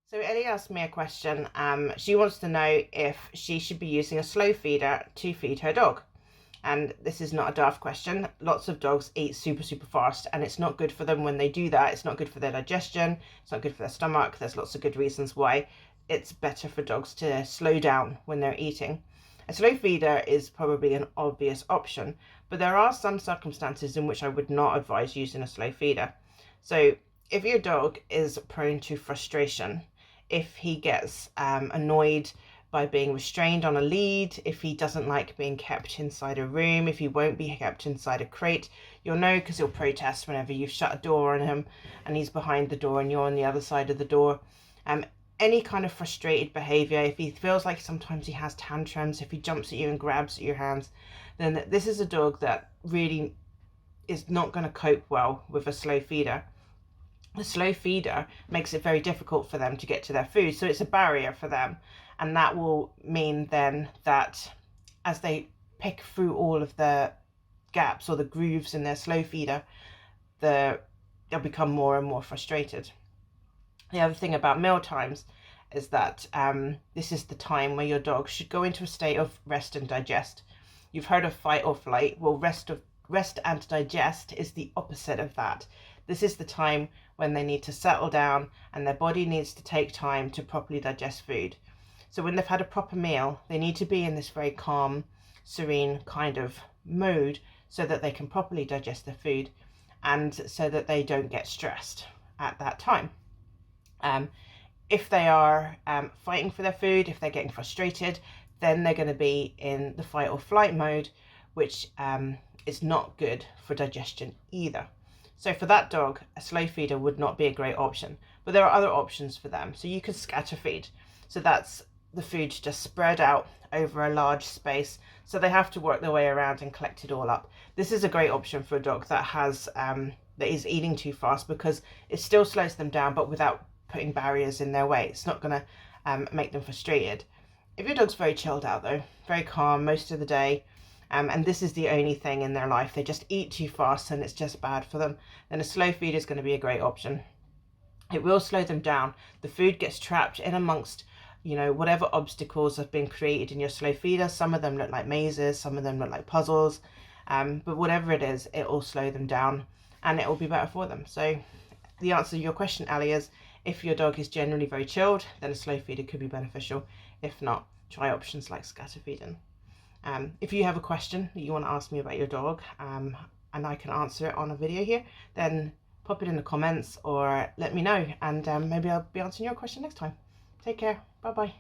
So Ellie asked me a question. She wants to know if she should be using a slow feeder to feed her dog. And this is not a daft question. Lots of dogs eat super, super fast, and it's not good for them when they do that. It's not good for their digestion. It's not good for their stomach. There's lots of good reasons why it's better for dogs to slow down when they're eating. A slow feeder is probably an obvious option, but there are some circumstances in which I would not advise using a slow feeder. So if your dog is prone to frustration, if he gets annoyed by being restrained on a lead, if he doesn't like being kept inside a room, if he won't be kept inside a crate, you'll know because he'll protest whenever you shut a door on him and he's behind the door and you're on the other side of the door. Any kind of frustrated behavior, if he feels like sometimes he has tantrums, if he jumps at you and grabs at your hands, then this is a dog that really is not going to cope well with a slow feeder. A slow feeder makes it very difficult for them to get to their food, so it's a barrier for them, and that will mean then that as they pick through all of the gaps or the grooves in their slow feeder, they'll become more and more frustrated. The other thing about meal times is that this is the time where your dog should go into a state of rest and digest. You've heard of fight or flight. Well, rest and digest is the opposite of that. This is the time when they need to settle down and their body needs to take time to properly digest food. So when they've had a proper meal, they need to be in this very calm, serene kind of mode so that they can properly digest their food and so that they don't get stressed at that time. If they are fighting for their food, if they're getting frustrated, then they're going to be in the fight or flight mode, which is not good for digestion either. So for that dog, a slow feeder would not be a great option, but there are other options for them. So you can scatter feed. So that's the food just spread out over a large space. So they have to work their way around and collect it all up. This is a great option for a dog that has that is eating too fast, because it still slows them down, but without putting barriers in their way. It's not going to make them frustrated. If your dog's very chilled out though, very calm most of the day, and this is the only thing in their life, they just eat too fast and it's just bad for them, then a slow feed is going to be a great option. It will slow them down. The food gets trapped in amongst, whatever obstacles have been created in your slow feeder. Some of them look like mazes, some of them look like puzzles, but whatever it is, it will slow them down and it will be better for them. So the answer to your question, Ali, is if your dog is generally very chilled, then a slow feeder could be beneficial. If not, try options like scatter feeding. If you have a question that you want to ask me about your dog, and I can answer it on a video here, then pop it in the comments or let me know, and maybe I'll be answering your question next time. Take care. Bye bye.